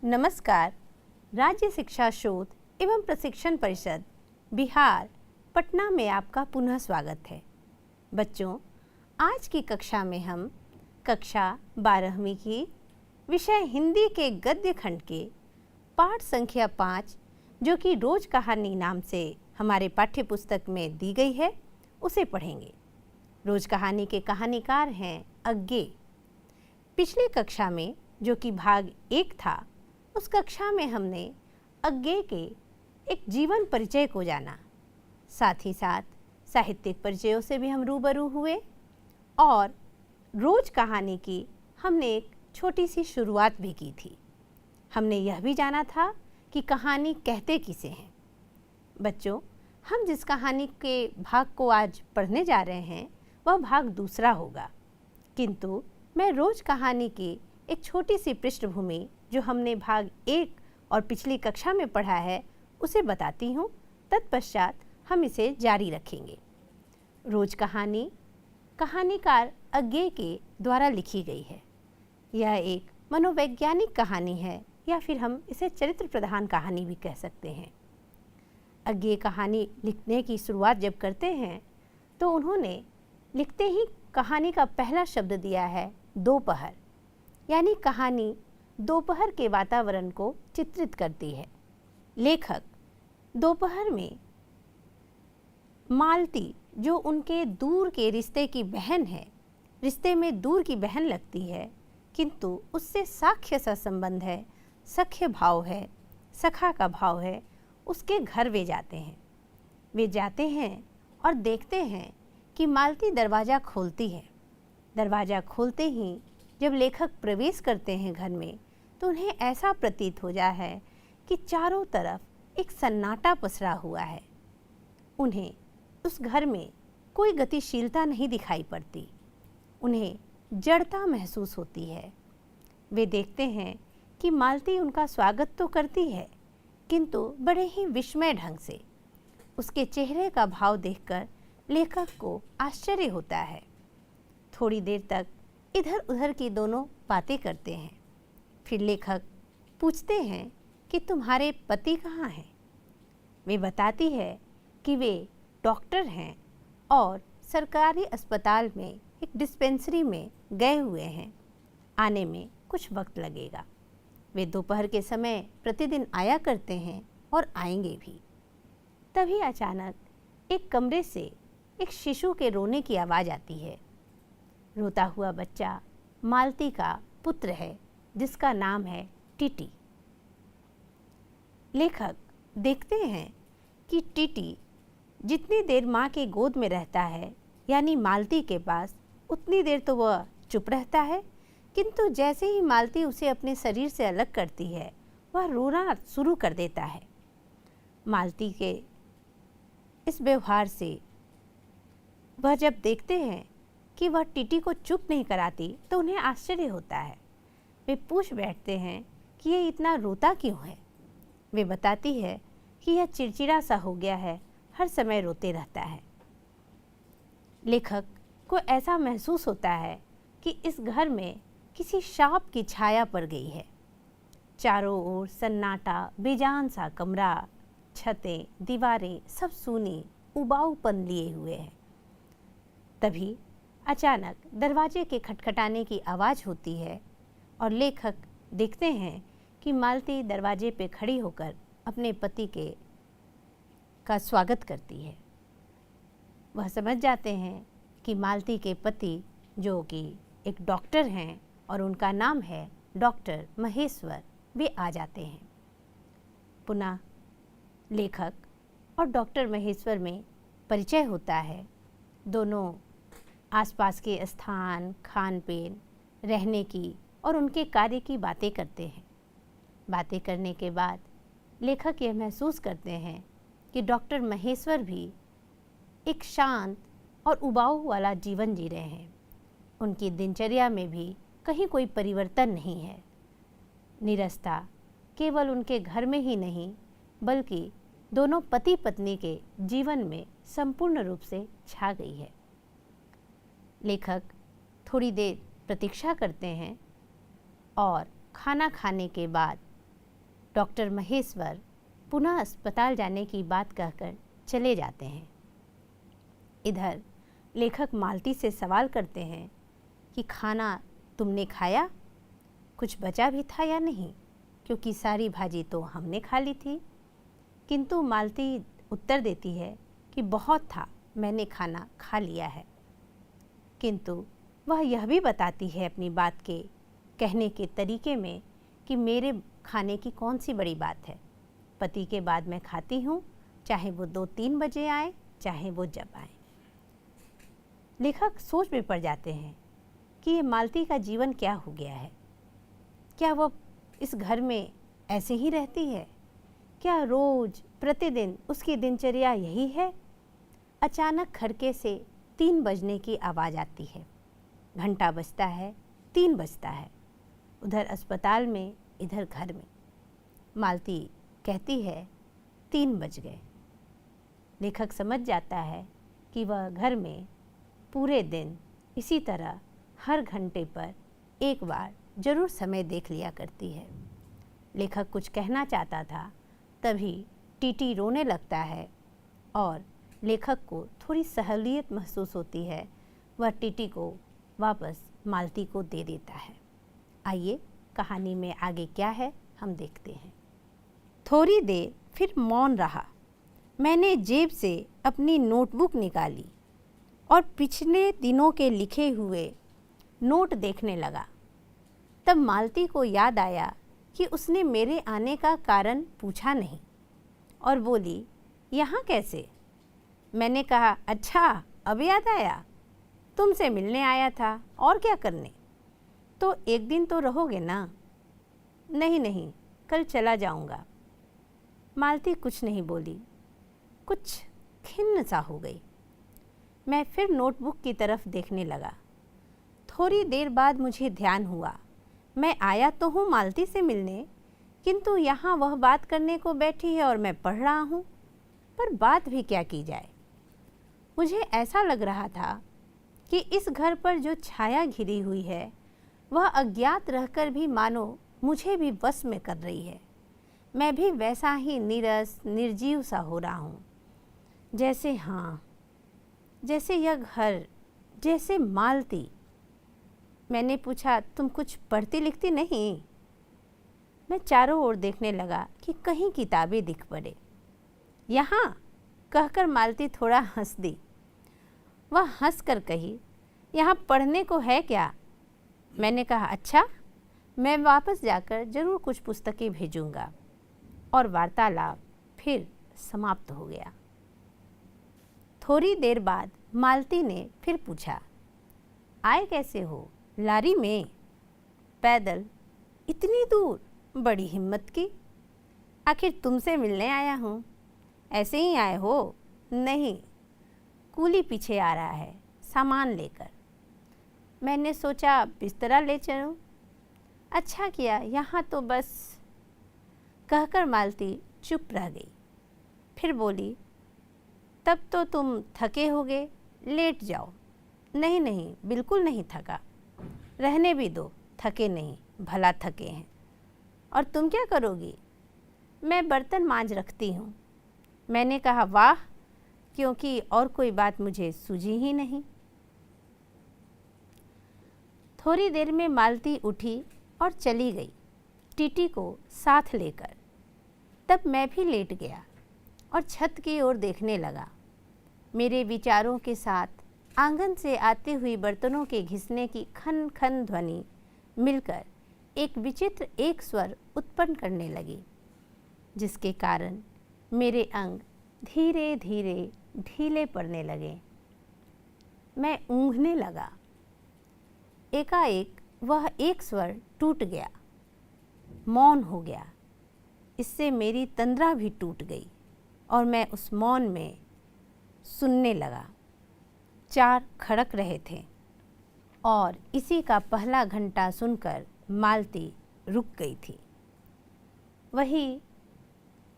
नमस्कार। राज्य शिक्षा शोध एवं प्रशिक्षण परिषद बिहार पटना में आपका पुनः स्वागत है। बच्चों, आज की कक्षा में हम कक्षा 12वीं की विषय हिंदी के गद्य खंड के पाठ संख्या 5 जो कि रोज कहानी नाम से हमारे पाठ्य पुस्तक में दी गई है उसे पढ़ेंगे। रोज कहानी के कहानीकार हैं अज्ञे। पिछली कक्षा में जो कि भाग 1 था, उस कक्षा में हमने अज्ञे के एक जीवन परिचय को जाना। साथ ही साथ साहित्यिक परिचयों से भी हम रूबरू हुए और रोज कहानी की हमने एक छोटी सी शुरुआत भी की थी। हमने यह भी जाना था कि कहानी कहते किसे हैं। बच्चों, हम जिस कहानी के भाग को आज पढ़ने जा रहे हैं वह भाग दूसरा होगा, किंतु मैं रोज कहानी की एक छोटी सी पृष्ठभूमि जो हमने भाग 1 और पिछली कक्षा में पढ़ा है उसे बताती हूँ। तत्पश्चात हम इसे जारी रखेंगे। रोज कहानी कहानीकार अज्ञे के द्वारा लिखी गई है। यह एक मनोवैज्ञानिक कहानी है या फिर हम इसे चरित्र प्रधान कहानी भी कह सकते हैं। अज्ञे कहानी लिखने की शुरुआत जब करते हैं तो उन्होंने लिखते ही कहानी का पहला शब्द दिया है दोपहर, यानी कहानी दोपहर के वातावरण को चित्रित करती है। लेखक दोपहर में मालती जो उनके दूर के रिश्ते की बहन है, रिश्ते में दूर की बहन लगती है, किंतु उससे साख्य सा संबंध है, सख्य भाव है, सखा का भाव है, उसके घर वे जाते हैं। वे जाते हैं और देखते हैं कि मालती दरवाज़ा खोलती है। दरवाज़ा खोलते ही जब लेखक प्रवेश करते हैं घर में तो उन्हें ऐसा प्रतीत हो जाता है कि चारों तरफ एक सन्नाटा पसरा हुआ है। उन्हें उस घर में कोई गतिशीलता नहीं दिखाई पड़ती, उन्हें जड़ता महसूस होती है। वे देखते हैं कि मालती उनका स्वागत तो करती है, किंतु बड़े ही विस्मय ढंग से। उसके चेहरे का भाव देखकर लेखक को आश्चर्य होता है। थोड़ी देर तक इधर उधर की दोनों बातें करते हैं। फिर लेखक पूछते हैं कि तुम्हारे पति कहाँ हैं? वे बताती है कि वे डॉक्टर हैं और सरकारी अस्पताल में एक डिस्पेंसरी में गए हुए हैं, आने में कुछ वक्त लगेगा। वे दोपहर के समय प्रतिदिन आया करते हैं और आएंगे भी। तभी अचानक एक कमरे से एक शिशु के रोने की आवाज़ आती है। रोता हुआ बच्चा मालती का पुत्र है जिसका नाम है टीटी। लेखक देखते हैं कि टीटी जितनी देर माँ के गोद में रहता है, यानी मालती के पास, उतनी देर तो वह चुप रहता है, किंतु जैसे ही मालती उसे अपने शरीर से अलग करती है वह रोना शुरू कर देता है। मालती के इस व्यवहार से वह जब देखते हैं कि वह टीटी को चुप नहीं कराती तो उन्हें आश्चर्य होता है। वे पूछ बैठते हैं कि ये इतना रोता क्यों है। वे बताती है कि यह चिड़चिड़ा सा हो गया है, हर समय रोते रहता है। लेखक को ऐसा महसूस होता है कि इस घर में किसी शाप की छाया पड़ गई है। चारों ओर सन्नाटा, बेजान सा कमरा, छतें, दीवारें सब सूनी, उबाऊपन लिए हुए हैं। तभी अचानक दरवाजे के खटखटाने की आवाज़ होती है और लेखक देखते हैं कि मालती दरवाजे पे खड़ी होकर अपने पति का स्वागत करती है। वह समझ जाते हैं कि मालती के पति जो कि एक डॉक्टर हैं और उनका नाम है डॉक्टर महेश्वर, वे आ जाते हैं। पुनः लेखक और डॉक्टर महेश्वर में परिचय होता है। दोनों आसपास के स्थान, खान पीन, रहने की और उनके कार्य की बातें करते हैं। बातें करने के बाद लेखक यह महसूस करते हैं कि डॉक्टर महेश्वर भी एक शांत और उबाऊ वाला जीवन जी रहे हैं। उनकी दिनचर्या में भी कहीं कोई परिवर्तन नहीं है। निरस्ता केवल उनके घर में ही नहीं बल्कि दोनों पति पत्नी के जीवन में संपूर्ण रूप से छा गई है। लेखक थोड़ी देर प्रतीक्षा करते हैं और खाना खाने के बाद डॉक्टर महेश्वर पुनः अस्पताल जाने की बात कहकर चले जाते हैं। इधर लेखक मालती से सवाल करते हैं कि खाना तुमने खाया, कुछ बचा भी था या नहीं, क्योंकि सारी भाजी तो हमने खा ली थी। किंतु मालती उत्तर देती है कि बहुत था, मैंने खाना खा लिया है। किंतु वह यह भी बताती है अपनी बात के कहने के तरीके में कि मेरे खाने की कौन सी बड़ी बात है, पति के बाद मैं खाती हूँ, चाहे वो 2-3 बजे आए, चाहे वो जब आए। लेखक सोच में पड़ जाते हैं कि ये मालती का जीवन क्या हो गया है। क्या वह इस घर में ऐसे ही रहती है? क्या रोज प्रतिदिन उसकी दिनचर्या यही है? अचानक खड़के से 3 बजने की आवाज़ आती है। घंटा बजता है, 3 बजता है। उधर अस्पताल में, इधर घर में। मालती कहती है 3 बज गए। लेखक समझ जाता है कि वह घर में पूरे दिन इसी तरह हर घंटे पर एक बार जरूर समय देख लिया करती है। लेखक कुछ कहना चाहता था, तभी टीटी रोने लगता है और लेखक को थोड़ी सहूलियत महसूस होती है। वह टीटी को वापस मालती को दे देता है। आइए कहानी में आगे क्या है हम देखते हैं। थोड़ी देर फिर मौन रहा। मैंने जेब से अपनी नोटबुक निकाली और पिछले दिनों के लिखे हुए नोट देखने लगा। तब मालती को याद आया कि उसने मेरे आने का कारण पूछा नहीं और बोली, यहाँ कैसे? मैंने कहा, अच्छा अब याद आया, तुमसे मिलने आया था, और क्या करने? तो एक दिन तो रहोगे ना? नहीं नहीं, कल चला जाऊंगा। मालती कुछ नहीं बोली, कुछ खिन्न सा हो गई। मैं फिर नोटबुक की तरफ देखने लगा। थोड़ी देर बाद मुझे ध्यान हुआ, मैं आया तो हूँ मालती से मिलने, किंतु यहाँ वह बात करने को बैठी है और मैं पढ़ रहा हूँ। पर बात भी क्या की जाए? मुझे ऐसा लग रहा था कि इस घर पर जो छाया घिरी हुई है वह अज्ञात रहकर भी मानो मुझे भी वश में कर रही है। मैं भी वैसा ही नीरस निर्जीव सा हो रहा हूँ, जैसे यह घर, जैसे मालती। मैंने पूछा, तुम कुछ पढ़ती लिखती नहीं? मैं चारों ओर देखने लगा कि कहीं किताबें दिख पड़े। यहाँ कहकर मालती थोड़ा हंस दी। वह हंस कर कही, यहाँ पढ़ने को है क्या? मैंने कहा, अच्छा, मैं वापस जाकर जरूर कुछ पुस्तकें भेजूंगा। और वार्तालाप फिर समाप्त हो गया। थोड़ी देर बाद मालती ने फिर पूछा, आए कैसे हो? लारी में? पैदल? इतनी दूर? बड़ी हिम्मत की। आखिर तुमसे मिलने आया हूँ। ऐसे ही आए हो? नहीं, कूली पीछे आ रहा है सामान लेकर। मैंने सोचा बिस्तरा ले चलूं। अच्छा किया, यहाँ तो बस। कहकर मालती चुप रह गई। फिर बोली, तब तो तुम थके होगे, लेट जाओ। नहीं नहीं, बिल्कुल नहीं थका। रहने भी दो, थके नहीं, भला थके हैं। और तुम क्या करोगी? मैं बर्तन मांज रखती हूँ। मैंने कहा, वाह, क्योंकि और कोई बात मुझे सूझी ही नहीं। थोड़ी देर में मालती उठी और चली गई, टीटी को साथ लेकर। तब मैं भी लेट गया और छत की ओर देखने लगा। मेरे विचारों के साथ आंगन से आती हुई बर्तनों के घिसने की खन खन ध्वनि मिलकर एक विचित्र एक स्वर उत्पन्न करने लगी, जिसके कारण मेरे अंग धीरे धीरे ढीले पड़ने लगे। मैं ऊँघने लगा। एकाएक वह एक स्वर टूट गया, मौन हो गया। इससे मेरी तंद्रा भी टूट गई और मैं उस मौन में सुनने लगा। 4 खड़क रहे थे और इसी का पहला घंटा सुनकर मालती रुक गई थी। वही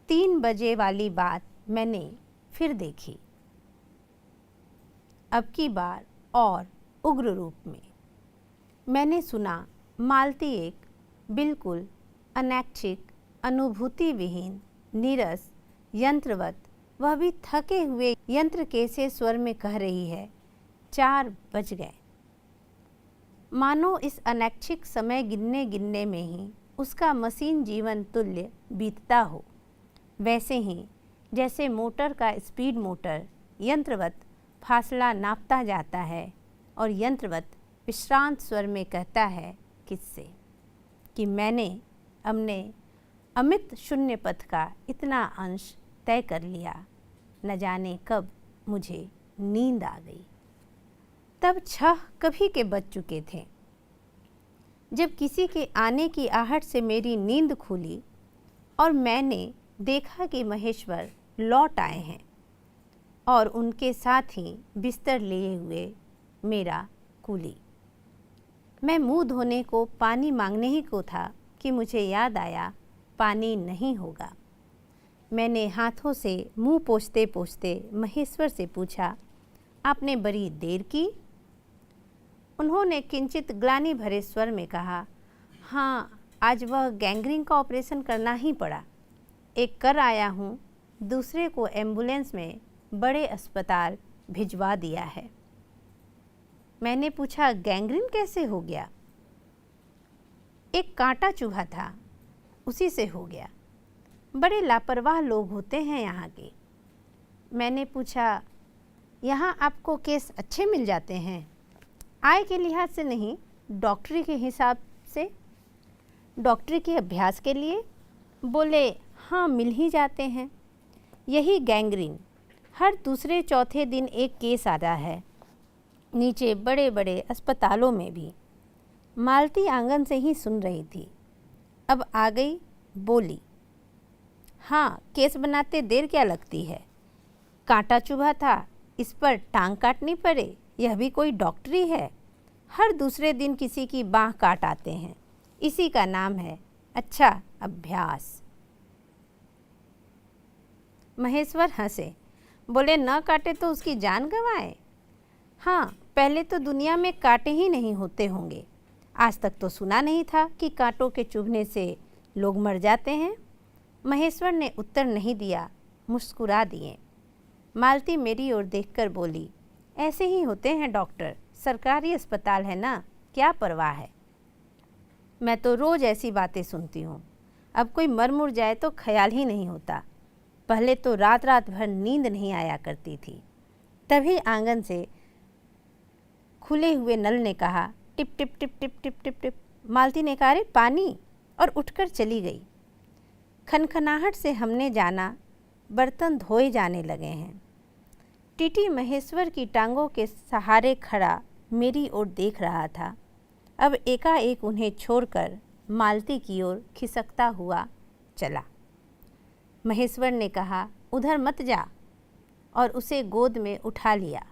3 बजे वाली बात मैंने फिर देखी, अब की बार और उग्र रूप में। मैंने सुना मालती एक बिल्कुल अनैच्छिक अनुभूति विहीन, नीरस, यंत्रवत वह भी थके हुए यंत्र के से स्वर में कह रही है, 4 बज गए। मानो इस अनैच्छिक समय गिनने गिनने में ही उसका मशीन जीवन तुल्य बीतता हो। वैसे ही जैसे मोटर का स्पीड मोटर यंत्रवत फासला नापता जाता है और यंत्रवत विश्रांत स्वर में कहता है किससे कि मैंने अपने अमित शून्य पथ का इतना अंश तय कर लिया, न जाने कब मुझे नींद आ गई। तब 6 कभी के बज चुके थे जब किसी के आने की आहट से मेरी नींद खुली और मैंने देखा कि महेश्वर लौट आए हैं और उनके साथ ही बिस्तर लिए हुए मेरा कूली। मैं मुंह धोने को पानी मांगने ही को था कि मुझे याद आया पानी नहीं होगा। मैंने हाथों से मुंह पोंछते पोंछते महेश्वर से पूछा, आपने बड़ी देर की? उन्होंने किंचित ग्लानि भरे स्वर में कहा, हाँ, आज वह गैंग्रीन का ऑपरेशन करना ही पड़ा। एक कर आया हूँ, दूसरे को एम्बुलेंस में बड़े अस्पताल भिजवा दिया है। मैंने पूछा, गैंग्रीन कैसे हो गया? एक कांटा चुभा था, उसी से हो गया। बड़े लापरवाह लोग होते हैं यहाँ के। मैंने पूछा, यहाँ आपको केस अच्छे मिल जाते हैं? आय के लिहाज से नहीं, डॉक्टरी के हिसाब से, डॉक्टरी के अभ्यास के लिए। बोले, हाँ, मिल ही जाते हैं। यही गैंग्रीन हर दूसरे चौथे दिन एक केस आ रहा है, नीचे बड़े बड़े अस्पतालों में भी। मालती आंगन से ही सुन रही थी, अब आ गई, बोली, हाँ, केस बनाते देर क्या लगती है? कांटा चुभा था, इस पर टांग काटनी पड़े, यह भी कोई डॉक्टरी है? हर दूसरे दिन किसी की बाँह काट आते हैं, इसी का नाम है अच्छा अभ्यास। महेश्वर हंसे, बोले, न काटे तो उसकी जान गंवाए। हाँ, पहले तो दुनिया में कांटे ही नहीं होते होंगे। आज तक तो सुना नहीं था कि कांटों के चुभने से लोग मर जाते हैं। महेश्वर ने उत्तर नहीं दिया, मुस्कुरा दिए। मालती मेरी ओर देखकर बोली, ऐसे ही होते हैं डॉक्टर, सरकारी अस्पताल है ना, क्या परवाह है। मैं तो रोज़ ऐसी बातें सुनती हूँ, अब कोई मर मुर जाए तो ख्याल ही नहीं होता। पहले तो रात रात भर नींद नहीं आया करती थी। तभी आंगन से खुले हुए नल ने कहा, टिप टिप टिप टिप टिप टिप टिप। मालती ने कहा, अरे पानी, और उठकर चली गई। खनखनाहट से हमने जाना बर्तन धोए जाने लगे हैं। टीटी महेश्वर की टांगों के सहारे खड़ा मेरी ओर देख रहा था। अब एकाएक उन्हें छोड़कर मालती की ओर खिसकता हुआ चला। महेश्वर ने कहा, उधर मत जा, और उसे गोद में उठा लिया।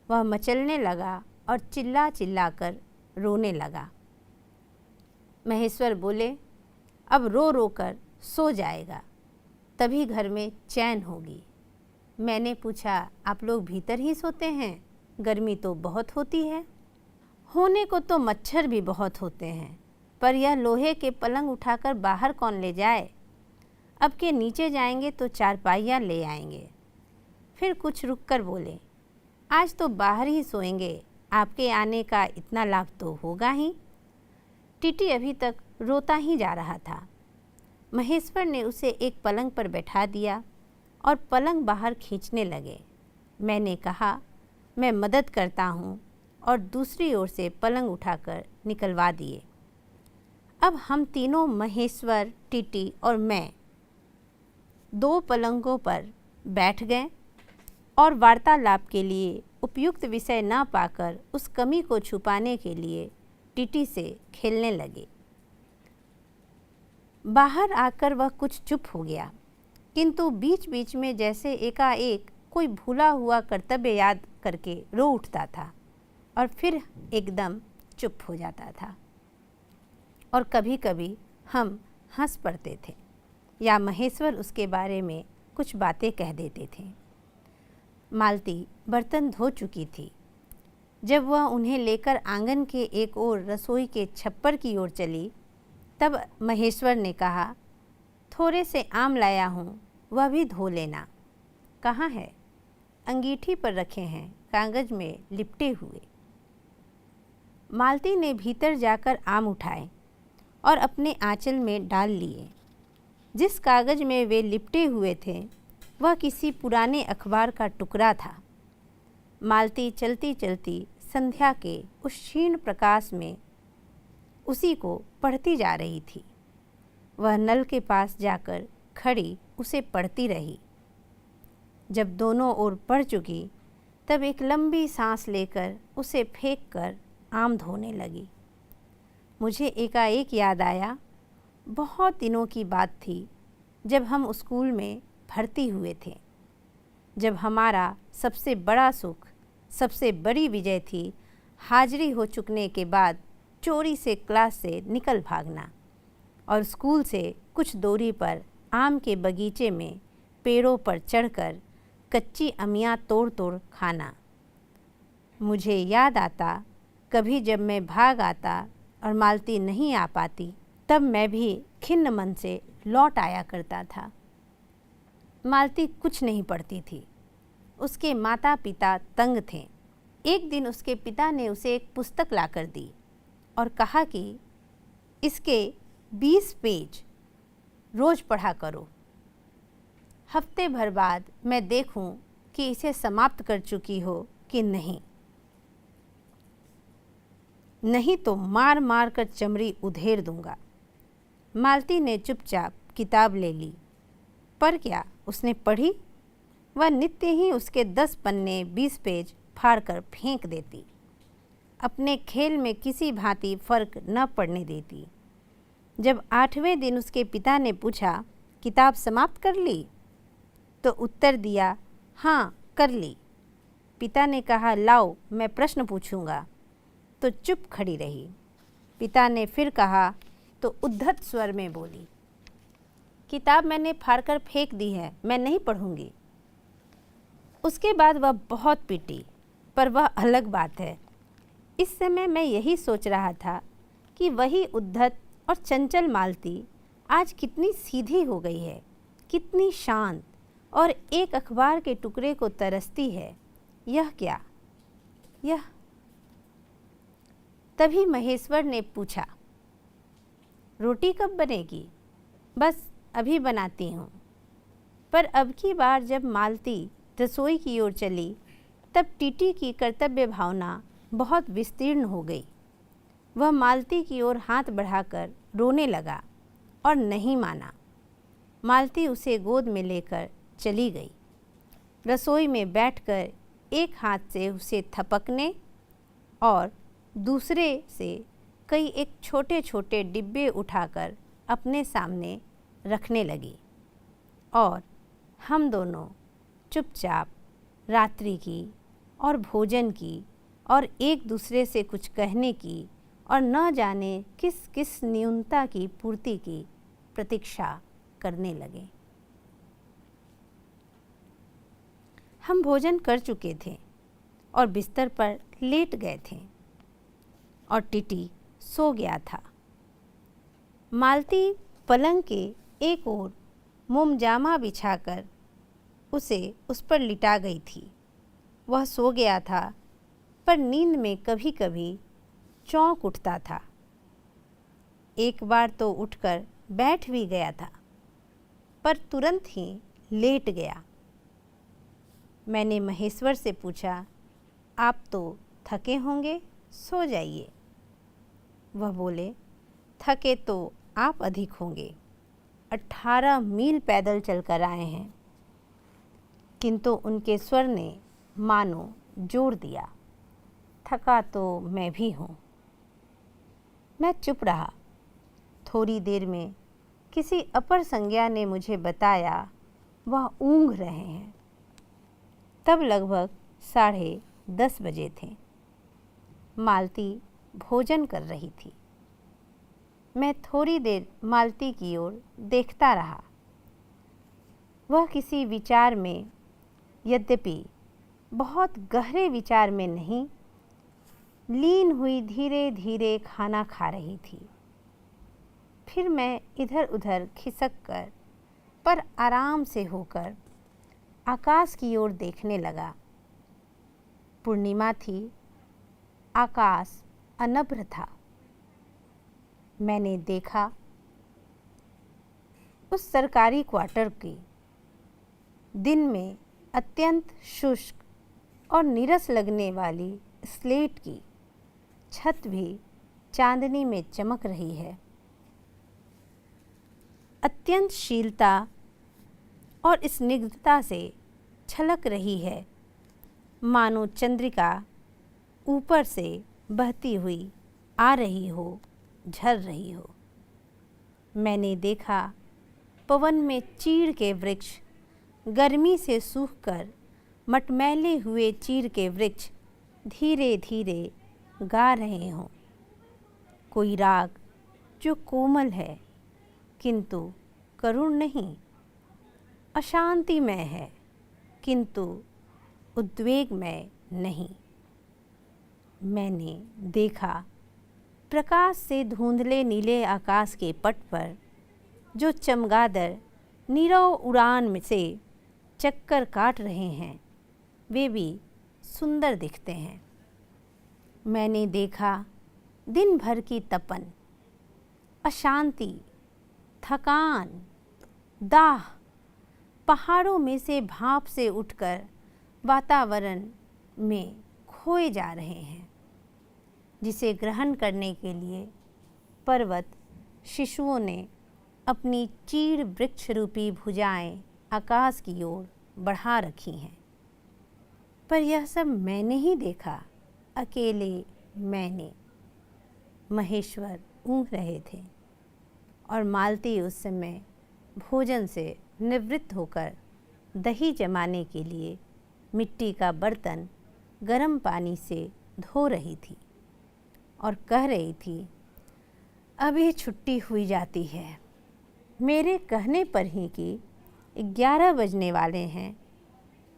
वह मचलने लगा और चिल्ला चिल्ला कर रोने लगा। महेश्वर बोले, अब रो रो कर सो जाएगा, तभी घर में चैन होगी। मैंने पूछा, आप लोग भीतर ही सोते हैं? गर्मी तो बहुत होती है। होने को तो मच्छर भी बहुत होते हैं, पर यह लोहे के पलंग उठाकर बाहर कौन ले जाए? अब के नीचे जाएंगे तो चारपाइयाँ ले आएंगे। फिर कुछ रुक कर बोले, आज तो बाहर ही सोएंगे, आपके आने का इतना लाभ तो होगा ही। टीटी अभी तक रोता ही जा रहा था। महेश्वर ने उसे एक पलंग पर बैठा दिया और पलंग बाहर खींचने लगे। मैंने कहा, मैं मदद करता हूँ, और दूसरी ओर से पलंग उठाकर निकलवा दिए। अब हम तीनों, महेश्वर, टीटी और मैं, 2 पलंगों पर बैठ गए और वार्तालाप के लिए उपयुक्त विषय न पाकर उस कमी को छुपाने के लिए टीटी से खेलने लगे। बाहर आकर वह कुछ चुप हो गया, किंतु बीच बीच में जैसे एकाएक कोई भूला हुआ कर्तव्य याद करके रो उठता था और फिर एकदम चुप हो जाता था। और कभी कभी हम हंस पड़ते थे या महेश्वर उसके बारे में कुछ बातें कह देते थे। मालती बर्तन धो चुकी थी। जब वह उन्हें लेकर आंगन के एक ओर रसोई के छप्पर की ओर चली, तब महेश्वर ने कहा, थोड़े से आम लाया हूँ, वह भी धो लेना। कहाँ है? अंगीठी पर रखे हैं, कागज में लिपटे हुए। मालती ने भीतर जाकर आम उठाए और अपने आंचल में डाल लिए। जिस कागज में वे लिपटे हुए थे वह किसी पुराने अखबार का टुकड़ा था। मालती चलती चलती संध्या के उस क्षीण प्रकाश में उसी को पढ़ती जा रही थी। वह नल के पास जाकर खड़ी उसे पढ़ती रही। जब दोनों ओर पढ़ चुकी तब एक लंबी सांस लेकर उसे फेंक कर आम धोने लगी। मुझे एकाएक याद आया, बहुत दिनों की बात थी जब हम स्कूल में भर्ती हुए थे, जब हमारा सबसे बड़ा सुख, सबसे बड़ी विजय थी हाजिरी हो चुकने के बाद चोरी से क्लास से निकल भागना और स्कूल से कुछ दूरी पर आम के बगीचे में पेड़ों पर चढ़कर कच्ची अमियाँ तोड़ तोड़ खाना। मुझे याद आता कभी जब मैं भाग आता और मालती नहीं आ पाती तब मैं भी खिन्न मन से लौट आया करता था। मालती कुछ नहीं पढ़ती थी। उसके माता पिता तंग थे। एक दिन उसके पिता ने उसे एक पुस्तक लाकर दी और कहा कि इसके 20 पेज रोज़ पढ़ा करो। हफ्ते भर बाद मैं देखूं कि इसे समाप्त कर चुकी हो कि नहीं तो मार मार कर चमड़ी उधेड़ दूंगा। मालती ने चुपचाप किताब ले ली। पर क्या उसने पढ़ी? वह नित्य ही उसके 10 पन्ने 20 पेज फाड़ कर फेंक देती। अपने खेल में किसी भांति फर्क न पड़ने देती। जब 8वें दिन उसके पिता ने पूछा, किताब समाप्त कर ली? तो उत्तर दिया, हाँ कर ली। पिता ने कहा, लाओ मैं प्रश्न पूछूंगा। तो चुप खड़ी रही। पिता ने फिर कहा तो उद्धत स्वर में बोली, किताब मैंने फाड़कर फेंक दी है, मैं नहीं पढ़ूंगी। उसके बाद वह बहुत पीटी, पर वह अलग बात है। इस समय मैं यही सोच रहा था कि वही उद्धत और चंचल मालती आज कितनी सीधी हो गई है, कितनी शांत और एक अखबार के टुकड़े को तरसती है। यह क्या? यह तभी महेश्वर ने पूछा, रोटी कब बनेगी? बस अभी बनाती हूँ। पर अब की बार जब मालती रसोई की ओर चली तब टीटी की कर्तव्य भावना बहुत विस्तीर्ण हो गई। वह मालती की ओर हाथ बढ़ाकर रोने लगा और नहीं माना। मालती उसे गोद में लेकर चली गई। रसोई में बैठकर एक हाथ से उसे थपकने और दूसरे से कई एक छोटे छोटे डिब्बे उठाकर अपने सामने रखने लगी और हम दोनों चुपचाप रात्रि की और भोजन की और एक दूसरे से कुछ कहने की और न जाने किस किस न्यूनता की पूर्ति की प्रतीक्षा करने लगे। हम भोजन कर चुके थे और बिस्तर पर लेट गए थे और टीटी सो गया था। मालती पलंग के एक ओर मोमजामा बिछाकर उसे उस पर लिटा गई थी। वह सो गया था, पर नींद में कभी कभी चौंक उठता था। एक बार तो उठकर बैठ भी गया था, पर तुरंत ही लेट गया। मैंने महेश्वर से पूछा, आप तो थके होंगे, सो जाइए। वह बोले, थके तो आप अधिक होंगे, 18 मील पैदल चलकर आए हैं। किंतु उनके स्वर ने मानो जोर दिया, थका तो मैं भी हूँ। मैं चुप रहा। थोड़ी देर में किसी अपर संज्ञा ने मुझे बताया वह ऊँघ रहे हैं। तब लगभग 10:30 बजे थे। मालती भोजन कर रही थी। मैं थोड़ी देर मालती की ओर देखता रहा। वह किसी विचार में, यद्यपि बहुत गहरे विचार में नहीं, लीन हुई धीरे धीरे खाना खा रही थी। फिर मैं इधर उधर खिसक कर पर आराम से होकर आकाश की ओर देखने लगा। पूर्णिमा थी, आकाश अनभ्र था। मैंने देखा उस सरकारी क्वार्टर की दिन में अत्यंत शुष्क और नीरस लगने वाली स्लेट की छत भी चांदनी में चमक रही है। अत्यंत शीलता और स्निग्धता से छलक रही है, मानो चंद्रिका ऊपर से बहती हुई आ रही हो, झर रही हो। मैंने देखा पवन में चीड़ के वृक्ष गर्मी से सूखकर मटमैले हुए चीड़ के वृक्ष धीरे धीरे गा रहे हों कोई राग जो कोमल है किंतु करुण नहीं, अशांतिमय है किंतु उद्वेगमय नहीं। मैंने देखा प्रकाश से धुंधले नीले आकाश के पट पर जो चमगादड़ नीरव उड़ान में से चक्कर काट रहे हैं, वे भी सुंदर दिखते हैं। मैंने देखा दिन भर की तपन, अशांति, थकान, दाह पहाड़ों में से भाप से उठकर वातावरण में खोए जा रहे हैं, जिसे ग्रहण करने के लिए पर्वत शिशुओं ने अपनी चीड़ वृक्ष रूपी भुजाएं आकाश की ओर बढ़ा रखी हैं। पर यह सब मैंने ही देखा, अकेले मैंने। महेश्वर ऊँघ रहे थे और मालती उस समय भोजन से निवृत्त होकर दही जमाने के लिए मिट्टी का बर्तन गर्म पानी से धो रही थी और कह रही थी, अभी छुट्टी हुई जाती है। मेरे कहने पर ही कि 11 बजने वाले हैं,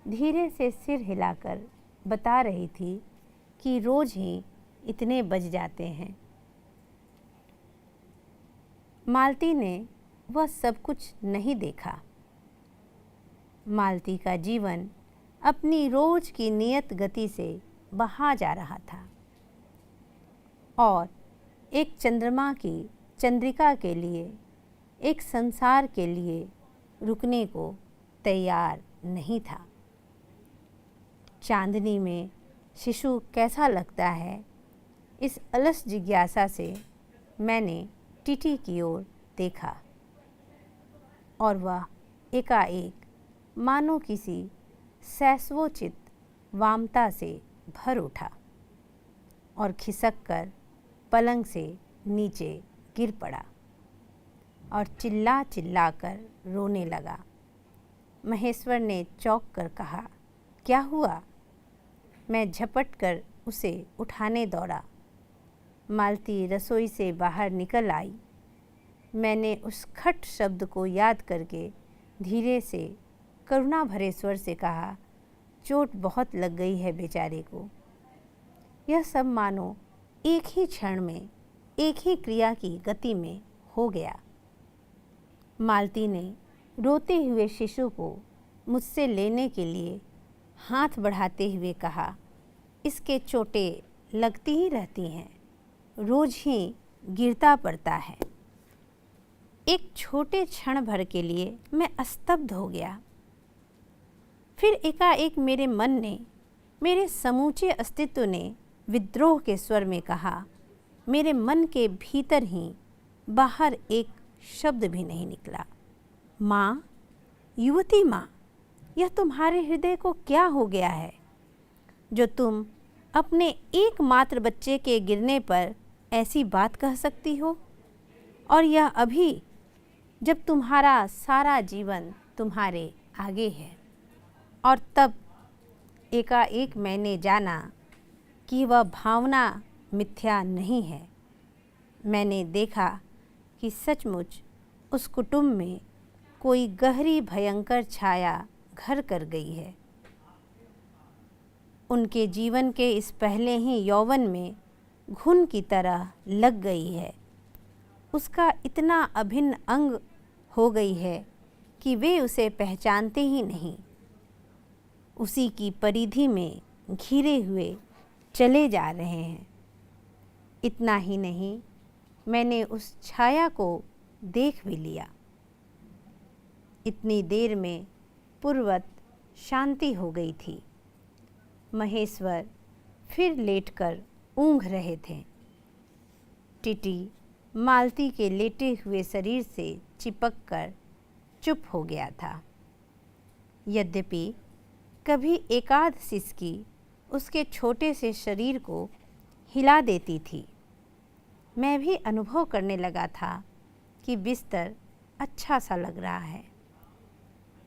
धीरे से सिर हिलाकर बता रही थी कि रोज़ ही इतने बज जाते हैं। मालती ने वह सब कुछ नहीं देखा। मालती का जीवन अपनी रोज की नियत गति से बहा जा रहा था और एक चंद्रमा की चंद्रिका के लिए, एक संसार के लिए रुकने को तैयार नहीं था। चांदनी में शिशु कैसा लगता है, इस अलस जिज्ञासा से मैंने टीटी की ओर देखा और वह एकाएक मानो किसी सैस्वोचित वामता से भर उठा और खिसक कर पलंग से नीचे गिर पड़ा और चिल्ला चिल्ला कर रोने लगा। महेश्वर ने चौंक कर कहा, क्या हुआ? मैं झपट कर उसे उठाने दौड़ा। मालती रसोई से बाहर निकल आई। मैंने उस खट शब्द को याद करके धीरे से करुणा भरे स्वर से कहा, चोट बहुत लग गई है बेचारे को। यह सब मानो एक ही क्षण में, एक ही क्रिया की गति में हो गया। मालती ने रोते हुए शिशु को मुझसे लेने के लिए हाथ बढ़ाते हुए कहा, इसके चोटें लगती ही रहती हैं, रोज ही गिरता पड़ता है। एक छोटे क्षण भर के लिए मैं स्तब्ध हो गया। फिर एकाएक मेरे मन ने, मेरे समूचे अस्तित्व ने विद्रोह के स्वर में कहा, मेरे मन के भीतर ही बाहर एक शब्द भी नहीं निकला। माँ, युवती माँ, यह तुम्हारे हृदय को क्या हो गया है जो तुम अपने एकमात्र बच्चे के गिरने पर ऐसी बात कह सकती हो? और यह अभी जब तुम्हारा सारा जीवन तुम्हारे आगे है। और तब एकाएक मैंने जाना कि वह भावना मिथ्या नहीं है। मैंने देखा कि सचमुच उस कुटुंब में कोई गहरी भयंकर छाया घर कर गई है। उनके जीवन के इस पहले ही यौवन में घुन की तरह लग गई है। उसका इतना अभिन्न अंग हो गई है कि वे उसे पहचानते ही नहीं, उसी की परिधि में घिरे हुए चले जा रहे हैं। इतना ही नहीं, मैंने उस छाया को देख भी लिया। इतनी देर में पूर्वत शांति हो गई थी। महेश्वर फिर लेटकर ऊँघ रहे थे। टीटी मालती के लेटे हुए शरीर से चिपककर चुप हो गया था। यद्यपि कभी एकाध सिसकी उसके छोटे से शरीर को हिला देती थी, मैं भी अनुभव करने लगा था कि बिस्तर अच्छा सा लग रहा है।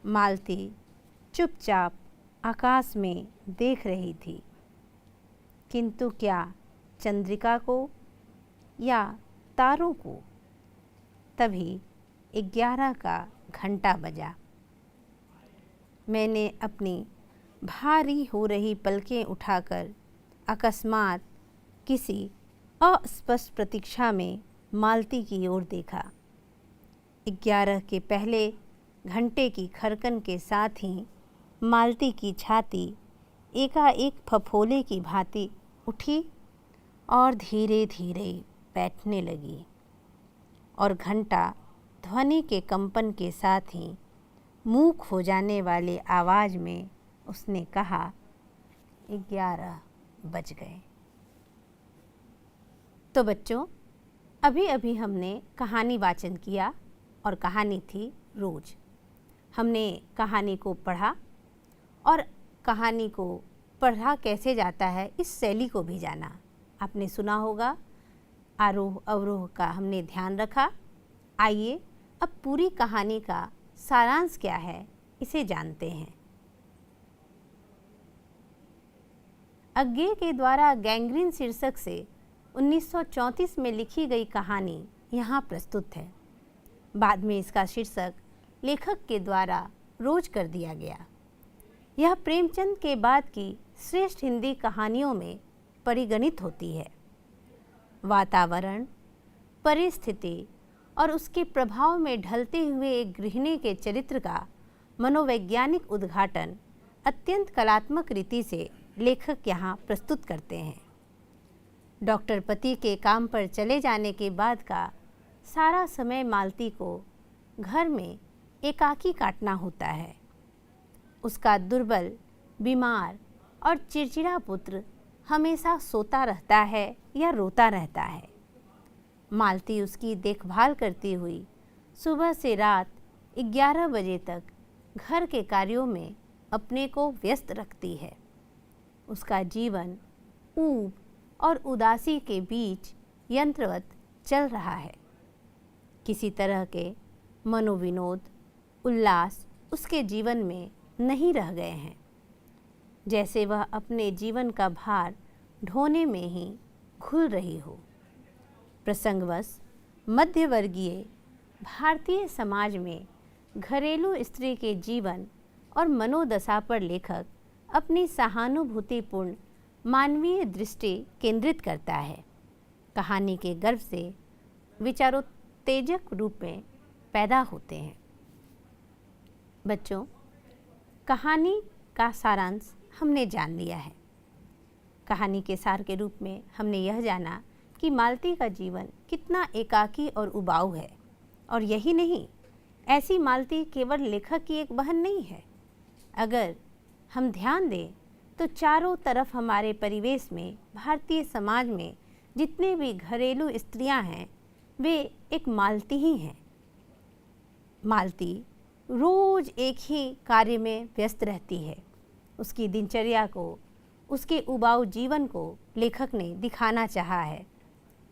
मालती चुपचाप आकाश में देख रही थी, किंतु क्या चंद्रिका को या तारों को? तभी 11 का घंटा बजा। मैंने अपनी भारी हो रही पलकें उठाकर अकस्मात किसी अस्पष्ट प्रतीक्षा में मालती की ओर देखा। 11 के पहले घंटे की खरकन के साथ ही मालती की छाती एकाएक फफोले की भांति उठी और धीरे धीरे बैठने लगी, और घंटा ध्वनि के कंपन के साथ ही मूक हो जाने वाले आवाज़ में उसने कहा, 11 बज गए। तो बच्चों, अभी अभी हमने कहानी वाचन किया और कहानी थी रोज। हमने कहानी को पढ़ा और कहानी को पढ़ा कैसे जाता है इस शैली को भी जाना। आपने सुना होगा, आरोह अवरोह का हमने ध्यान रखा। आइए अब पूरी कहानी का सारांश क्या है इसे जानते हैं। अज्ञे के द्वारा गैंग्रीन शीर्षक से 1934 में लिखी गई कहानी यहाँ प्रस्तुत है। बाद में इसका शीर्षक लेखक के द्वारा रोज कर दिया गया। यह प्रेमचंद के बाद की श्रेष्ठ हिंदी कहानियों में परिगणित होती है। वातावरण, परिस्थिति और उसके प्रभाव में ढलते हुए एक गृहिणी के चरित्र का मनोवैज्ञानिक उद्घाटन अत्यंत कलात्मक रीति से लेखक यहाँ प्रस्तुत करते हैं। डॉक्टर पति के काम पर चले जाने के बाद का सारा समय मालती को घर में एकाकी काटना होता है। उसका दुर्बल, बीमार और चिड़चिड़ा पुत्र हमेशा सोता रहता है या रोता रहता है। मालती उसकी देखभाल करती हुई सुबह से रात 11 बजे तक घर के कार्यों में अपने को व्यस्त रखती है। उसका जीवन ऊब और उदासी के बीच यंत्रवत चल रहा है। किसी तरह के मनोविनोद, उल्लास उसके जीवन में नहीं रह गए हैं, जैसे वह अपने जीवन का भार ढोने में ही घुल रही हो। प्रसंगवश मध्यवर्गीय भारतीय समाज में घरेलू स्त्री के जीवन और मनोदशा पर लेखक अपनी सहानुभूतिपूर्ण मानवीय दृष्टि केंद्रित करता है। कहानी के गर्भ से विचारोत्तेजक रूप में पैदा होते हैं। बच्चों, कहानी का सारांश हमने जान लिया है। कहानी के सार के रूप में हमने यह जाना कि मालती का जीवन कितना एकाकी और उबाऊ है। और यही नहीं, ऐसी मालती केवल लेखक की एक बहन नहीं है। अगर हम ध्यान दें तो चारों तरफ हमारे परिवेश में, भारतीय समाज में जितने भी घरेलू स्त्रियां हैं, वे एक मालती ही हैं। मालती रोज एक ही कार्य में व्यस्त रहती है। उसकी दिनचर्या को, उसके उबाऊ जीवन को लेखक ने दिखाना चाहा है।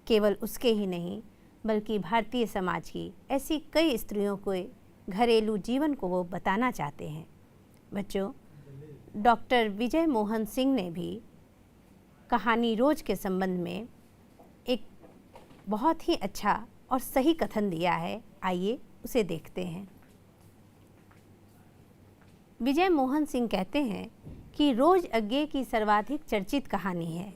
केवल उसके ही नहीं, बल्कि भारतीय समाज की ऐसी कई स्त्रियों के घरेलू जीवन को वो बताना चाहते हैं। बच्चों, डॉक्टर विजय मोहन सिंह ने भी कहानी रोज के संबंध में एक बहुत ही अच्छा और सही कथन दिया है। आइए उसे देखते हैं। विजय मोहन सिंह कहते हैं कि रोज अज्ञे की सर्वाधिक चर्चित कहानी है,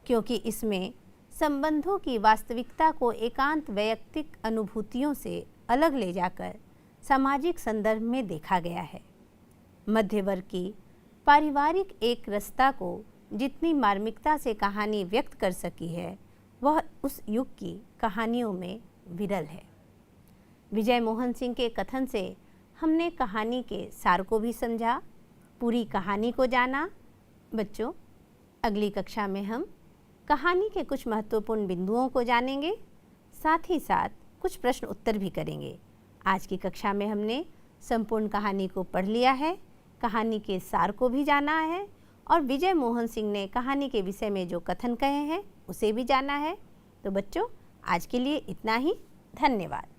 क्योंकि इसमें संबंधों की वास्तविकता को एकांत वैयक्तिक अनुभूतियों से अलग ले जाकर सामाजिक संदर्भ में देखा गया है। मध्य वर्ग की पारिवारिक एक रस्ता को जितनी मार्मिकता से कहानी व्यक्त कर सकी है वह उस युग की कहानियों में विरल है। विजय मोहन सिंह के कथन से हमने कहानी के सार को भी समझा, पूरी कहानी को जाना। बच्चों, अगली कक्षा में हम कहानी के कुछ महत्वपूर्ण बिंदुओं को जानेंगे, साथ ही साथ कुछ प्रश्न उत्तर भी करेंगे। आज की कक्षा में हमने संपूर्ण कहानी को पढ़ लिया है, कहानी के सार को भी जाना है और विजय मोहन सिंह ने कहानी के विषय में जो कथन कहे हैं उसे भी जाना है। तो बच्चों, आज के लिए इतना ही। धन्यवाद।